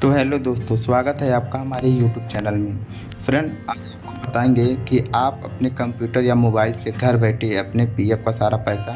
तो हेलो दोस्तों, स्वागत है आपका हमारे यूट्यूब चैनल में। फ्रेंड, आज आपको बताएंगे कि आप अपने कंप्यूटर या मोबाइल से घर बैठे अपने पीएफ का सारा पैसा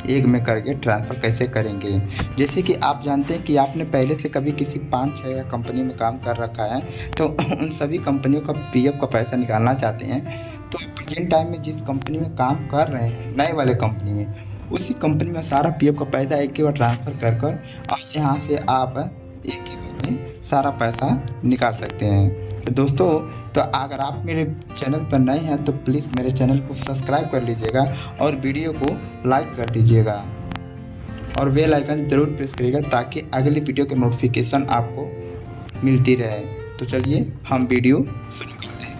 एक में करके ट्रांसफ़र कैसे करेंगे। जैसे कि आप जानते हैं कि आपने पहले से कभी किसी 5-6 कंपनी में काम कर रखा है, तो उन सभी कंपनियों का पीएफ का पैसा निकालना चाहते हैं, तो प्रेजेंट टाइम में जिस कंपनी में काम कर रहे हैं, नए वाले कंपनी में, उसी कंपनी में सारा पीएफ का पैसा एक ही बार ट्रांसफ़र कर कर और यहाँ से आप एक ही बार में सारा पैसा निकाल सकते हैं। तो दोस्तों, तो अगर आप मेरे चैनल पर नए हैं तो प्लीज़ मेरे चैनल को सब्सक्राइब कर लीजिएगा और वीडियो को लाइक कर दीजिएगा और बेल आइकन ज़रूर प्रेस करिएगा ताकि अगली वीडियो की नोटिफिकेशन आपको मिलती रहे। तो चलिए हम वीडियो शुरू करते हैं।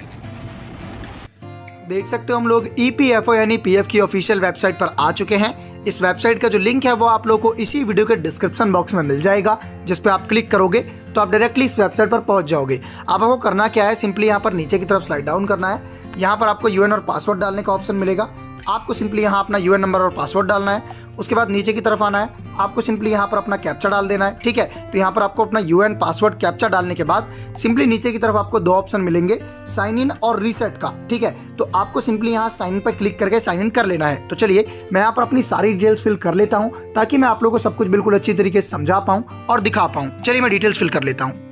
देख सकते हो हम लोग EPFO यानी पीएफ की ऑफिशियल वेबसाइट पर आ चुके हैं। इस वेबसाइट का जो लिंक है वो आप लोगों को इसी वीडियो के डिस्क्रिप्शन बॉक्स में मिल जाएगा, जिस पे आप क्लिक करोगे तो आप डायरेक्टली इस वेबसाइट पर पहुंच जाओगे। अब आपको करना क्या है, सिंपली यहाँ पर नीचे की तरफ स्लाइड डाउन करना है। यहाँ पर आपको यूएन और पासवर्ड डालने का ऑप्शन मिलेगा। आपको सिंपली यहाँ अपना यूएन नंबर और पासवर्ड डालना है। उसके बाद नीचे की तरफ आना है, आपको सिंपली यहाँ पर अपना कैप्चा डाल देना है। ठीक है, तो यहाँ पर आपको अपना यूएन पासवर्ड कैप्चा डालने के बाद सिंपली नीचे की तरफ आपको दो ऑप्शन मिलेंगे, साइन इन और रीसेट का। ठीक है, तो आपको सिंपली यहाँ साइन इन पर क्लिक करके साइन इन कर लेना है। तो चलिए मैं यहाँ पर अपनी सारी डिटेल्स फिल कर लेता हूँ ताकि मैं आप लोगों को सब कुछ बिल्कुल अच्छी तरीके से समझा पाऊँ और दिखा पाऊँ। चलिए मैं डिटेल्स फिल कर लेता हूँ।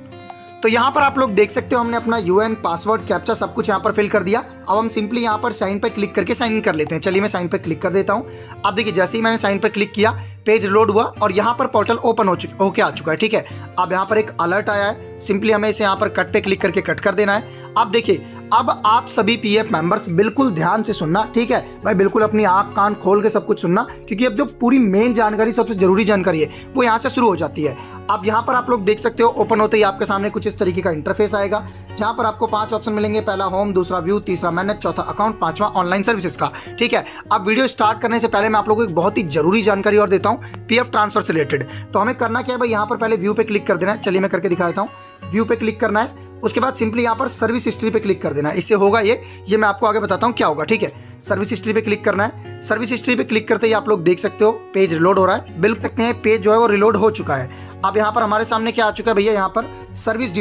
तो यहाँ पर आप लोग देख सकते हो हमने अपना यूएन पासवर्ड कैप्चा सब कुछ यहाँ पर फिल कर दिया। अब हम सिंपली यहाँ पर साइन पर क्लिक करके साइन इन कर लेते हैं। चलिए मैं साइन पर क्लिक कर देता हूँ। अब देखिए जैसे ही मैंने साइन पर क्लिक किया, पेज लोड हुआ और यहाँ पर पोर्टल ओपन होके आ चुका है। ठीक है, अब यहाँ पर एक अलर्ट आया है, सिंपली हमें इसे यहाँ पर कट पे क्लिक करके कट कर देना है। अब देखिए, अब आप सभी पीएफ मेंबर्स बिल्कुल ध्यान से सुनना। ठीक है भाई, बिल्कुल अपनी आंख कान खोल के सब कुछ सुनना, क्योंकि अब जो पूरी मेन जानकारी, सबसे जरूरी जानकारी है, वो यहाँ से शुरू हो जाती है। अब यहाँ पर आप लोग देख सकते हो, ओपन होते ही आपके सामने कुछ इस तरीके का इंटरफेस आएगा, जहाँ पर आपको 5 ऑप्शन मिलेंगे। पहला होम, दूसरा व्यू, तीसरा मैनेज, चौथा अकाउंट, पांचवा ऑनलाइन सर्विसेज का। ठीक है, अब वीडियो स्टार्ट करने से पहले मैं आप लोगों को एक बहुत ही जरूरी जानकारी और देता हूँ पीएफ ट्रांसफर से रिलेटेड। तो हमें करना क्या है भाई, यहाँ पर पहले व्यू पे क्लिक कर देना है। चलिए मैं करके दिखा देता हूँ। व्यू पे क्लिक करना है, उसके बाद सिंपली यहाँ पर सर्विस हिस्ट्री पे क्लिक कर देना है। इससे होगा ये मैं आपको आगे बताता हूँ क्या होगा। ठीक है, सर्विस हिस्ट्री पे क्लिक करना है। सर्विस हिस्ट्री पे क्लिक करते ही आप लोग देख सकते हो पेज रिलोड हो रहा है। बिल्कुल सकते हैं पेज जो है वो रिलोड हो चुका है। अब यहाँ पर हमारे सामने क्या आ चुका है भैया, यहाँ पर सर्विस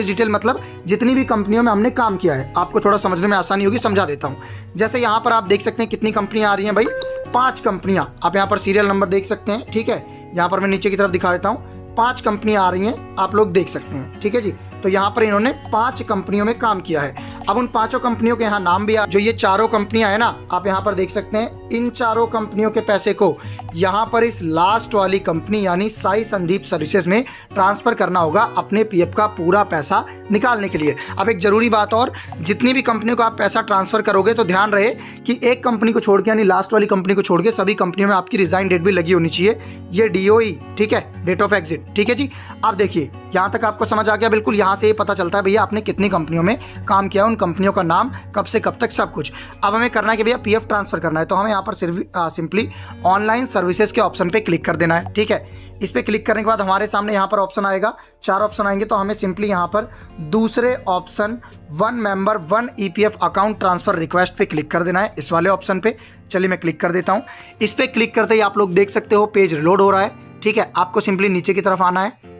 डिटेल मतलब जितनी भी कंपनियों में हमने काम किया है। आपको थोड़ा समझने में आसानी होगी, समझा देता हूँ। जैसे यहाँ पर आप देख सकते हैं कितनी कंपनियां आ रही हैं भाई, 5 कंपनियां। आप यहाँ पर सीरियल नंबर देख सकते हैं। ठीक है, यहाँ पर मैं नीचे की तरफ दिखा देता हूँ, 5 कंपनियां आ रही हैं, आप लोग देख सकते हैं। ठीक है जी, तो यहाँ पर इन्होंने 5 कंपनियों में काम किया है। अब उन 5 कंपनियों के यहाँ नाम भी जो ये 4 कंपनियां है ना, आप यहाँ पर देख सकते हैं। इन 4 कंपनियों के पैसे को यहाँ पर इस लास्ट वाली कंपनी यानी साई संदीप सर्विसेज में ट्रांसफर करना होगा अपने पीएफ का पूरा पैसा निकालने के लिए। अब एक जरूरी बात और, जितनी भी कंपनियों को आप पैसा ट्रांसफर करोगे तो ध्यान रहे कि एक कंपनी को छोड़ के यानी लास्ट वाली कंपनी को छोड़ के सभी कंपनियों में आपकी रिजाइन डेट भी लगी होनी चाहिए, ये DOE। ठीक है, डेट ऑफ एग्जिट। ठीक है जी, अब देखिए यहाँ तक आपको समझ आ गया। बिल्कुल यहाँ से ये पता चलता है भैया आपने कितनी कंपनियों में काम किया, उन कंपनियों का नाम, कब से कब तक, सब कुछ। अब हमें करना है कि भैया पीएफ ट्रांसफर करना है, तो हमें यहाँ पर सिंपली ऑनलाइन सर्विसेज के ऑप्शन पे क्लिक कर देना है। ठीक है, इस पे क्लिक करने के बाद हमारे सामने यहाँ पर ऑप्शन आएगा, 4 ऑप्शन आएंगे। तो हमें सिंपली यहाँ पर दूसरे option 1 member 1 EPF account transfer request पे क्लिक कर देना है, इस वाले ऑप्शन पे। चलिए मैं क्लिक कर देता हूँ। इस पे क्लिक करते ही आप लोग देख सकते हो पेज रिलोड हो रहा है। ठीक है, आपको सिंपली नीचे की तरफ आना है।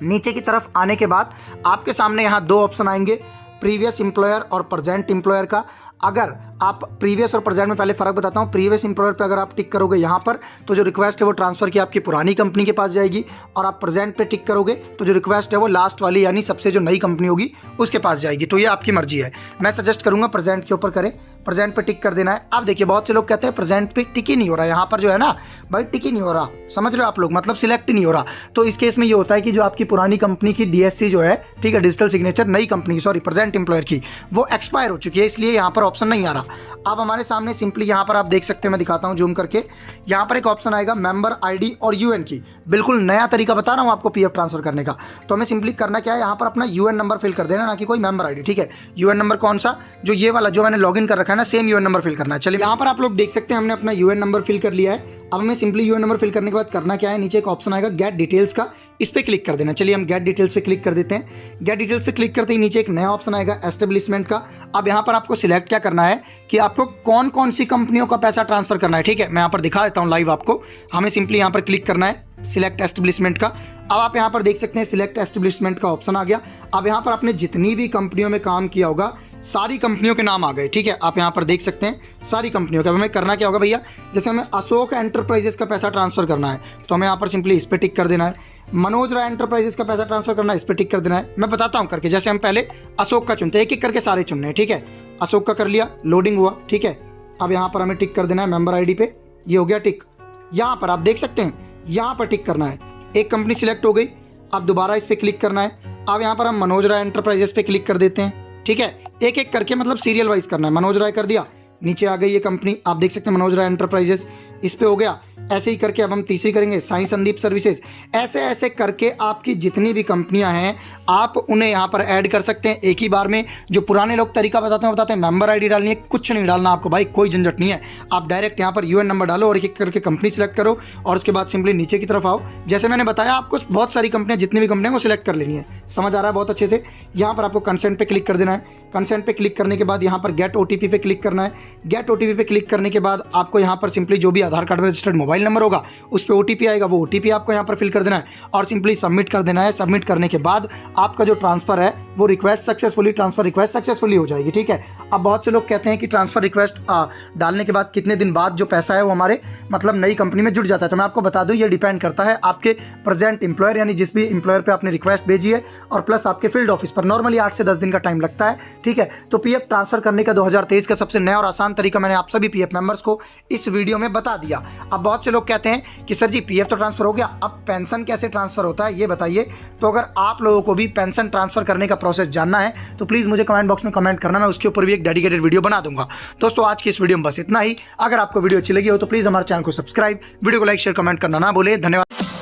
नीचे की तरफ आने के बाद आपके सामने यहाँ 2 ऑप्शन आएंगे, प्रीवियस एम्प्लॉयर और प्रेजेंट एम्प्लॉयर का। अगर आप प्रीवियस और प्रेजेंट में पहले फ़र्क बताता हूँ। प्रीवियस एम्प्लॉयर पे अगर आप टिक करोगे यहाँ पर, तो जो रिक्वेस्ट है वो ट्रांसफ़र की आपकी पुरानी कंपनी के पास जाएगी, और आप प्रेजेंट पे टिक करोगे तो जो रिक्वेस्ट है वो लास्ट वाली यानी सबसे जो नई कंपनी होगी उसके पास जाएगी। तो ये आपकी मर्जी है, मैं सजेस्ट करूँगा प्रेजेंट के ऊपर करें। प्रेजेंट पे टिक कर देना है। अब देखिए बहुत से लोग कहते हैं प्रेजेंट पे टिक ही नहीं हो रहा, यहाँ पर जो है ना भाई टिक ही नहीं हो रहा, समझ रहे हो आप लोग, मतलब सिलेक्ट ही नहीं हो रहा। तो इस केस में ये होता है कि जो आपकी पुरानी कंपनी की DSC जो है, ठीक है, डिजिटल सिग्नेचर, नई कंपनी की, सॉरी प्रेजेंट एम्प्लॉयर की, वो एक्सपायर हो चुकी है, इसलिए यहाँ पर ऑप्शन नहीं आ रहा। अब हमारे सामने सिंपली यहाँ पर आप देख सकते हैं, मैं दिखाता हूँ जूम करके, यहाँ पर एक ऑप्शन आएगा मेंबर ID और UN की। बिल्कुल नया तरीका बता रहा हूँ आपको पीएफ ट्रांसफर करने का। तो हमें सिंपली करना क्या है, यहाँ पर अपना UN नंबर फिल कर देना, ना कि कोई मेंबर ID। ठीक है, UN नंबर कौन सा, जो ये वाला जो मैंने लॉगिन कर रखा है ना, सेम UN नंबर फिल करना है। चलिए यहाँ पर आप लोग देख सकते हैं हमने अपना UN नंबर फिल कर लिया है। अब हमें सिंपली UN नंबर फिल करने के बाद करना क्या है, नीचे एक ऑप्शन आएगा गेट डिटेल्स का, इस पर क्लिक कर देना। चलिए हम गेट डिटेल्स पे क्लिक कर देते हैं। गेट डिटेल्स पे क्लिक करते ही नीचे एक नया ऑप्शन आएगा एस्टेब्लिशमेंट का। अब यहाँ पर आपको सिलेक्ट क्या करना है कि आपको कौन कौन सी कंपनियों का पैसा ट्रांसफर करना है। ठीक है, मैं यहाँ पर दिखा देता हूँ लाइव आपको। हमें सिंपली यहाँ पर क्लिक करना है सिलेक्ट एस्टेब्लिशमेंट का। अब आप यहाँ पर देख सकते हैं सिलेक्ट एस्टेब्लिशमेंट का ऑप्शन आ गया। अब यहाँ पर आपने जितनी भी कंपनियों में काम किया होगा सारी कंपनियों के नाम आ गए। ठीक है, आप यहाँ पर देख सकते हैं सारी कंपनियों का। हमें करना क्या होगा भैया, जैसे हमें अशोक एंटरप्राइजेस का पैसा ट्रांसफर करना है तो हमें यहाँ पर सिंपली इस पर टिक कर देना है। मनोज राय एंटरप्राइजेस का पैसा ट्रांसफर करना है, इस पर टिक कर देना है। मैं बताता हूँ करके, जैसे हम पहले अशोक का चुनते हैं, एक एक करके सारे चुनने हैं। ठीक है, अशोक का कर लिया, लोडिंग हुआ। ठीक है, अब यहाँ पर हमें टिक कर देना है मेंबर आईडी पे, ये हो गया टिक। यहाँ पर आप देख सकते हैं यहाँ पर टिक करना है, एक कंपनी सिलेक्ट हो गई। अब दोबारा इस पर क्लिक करना है। अब यहाँ पर हम मनोज राय एंटरप्राइजेस पे क्लिक कर देते हैं। ठीक है, एक एक करके मतलब सीरियल वाइज करना है। मनोज राय कर दिया, नीचे आ गई ये कंपनी, आप देख सकते हैं मनोज राय एंटरप्राइजेस, इस पे हो गया। ऐसे ही करके अब हम तीसरी करेंगे साई संदीप सर्विसेज। ऐसे ऐसे करके आपकी जितनी भी कंपनियां हैं आप उन्हें यहाँ पर ऐड कर सकते हैं एक ही बार में। जो पुराने लोग तरीका बताते हैं मेंबर आईडी डालनी है, कुछ नहीं डालना आपको भाई, कोई झंझट नहीं है। आप डायरेक्ट यहाँ पर यूएन नंबर डालो और एक एक करके कंपनी सिलेक्ट करो और उसके बाद सिंपली नीचे की तरफ आओ। जैसे मैंने बताया आपको बहुत सारी कंपनियां, जितनी भी कंपनियां वो सिलेक्ट कर लेनी है। समझ आ रहा है बहुत अच्छे से। यहाँ पर आपको कंसेंट पे क्लिक कर देना है। कंसेंट पे क्लिक करने के बाद यहाँ पर गेट ओटीपी पे क्लिक करना है। गेट ओटीपी पे क्लिक करने के बाद आपको यहाँ पर सिंपली जो भी आधार कार्ड में रजिस्टर्ड मोबाइल नंबर होगा उस पर ओटीपी आएगा, वो ओटीपी आपको यहाँ पर फिल कर देना है और सिंपली सबमिट कर देना है। सबमिट करने के बाद आपका जो ट्रांसफर है वो request successfully, transfer request successfully हो जाएगी। ठीक है, अब बहुत से लोग कहते हैं कि ट्रांसफर रिक्वेस्ट डालने के बाद कितने दिन बाद जो पैसा है वो हमारे मतलब नई कंपनी में जुड़ जाता है। तो मैं आपको बता दूं ये डिपेंड करता है आपके प्रेजेंट एम्प्लॉयर यानी जिस भी एम्प्लॉयर पे आपने रिक्वेस्ट भेजी है और प्लस आपके फील्ड ऑफिस पर। नॉर्मली 8 से 10 दिन का टाइम लगता है। ठीक है, तो पीएफ ट्रांसफर करने का 2023 का सबसे नया और आसान तरीका मैंने आप सभी पीएफ मेंबर्स को इस वीडियो में बता दिया। अब बहुत से लोग कहते हैं कि सर जी पीएफ तो ट्रांसफर हो गया, अब पेंशन कैसे ट्रांसफर होता है ये बताइए। तो अगर आप लोगों को भी पेंशन ट्रांसफर करने का प्रोसेस जानना है तो प्लीज़ मुझे कमेंट बॉक्स में कमेंट करना, मैं उसके ऊपर भी एक डेडिकेटेड वीडियो बना दूंगा। दोस्तों आज की इस वीडियो में बस इतना ही। अगर आपको वीडियो अच्छी लगी हो तो प्लीज़ हमारे चैनल को सब्सक्राइब, वीडियो को लाइक शेयर कमेंट करना ना भूलें। धन्यवाद।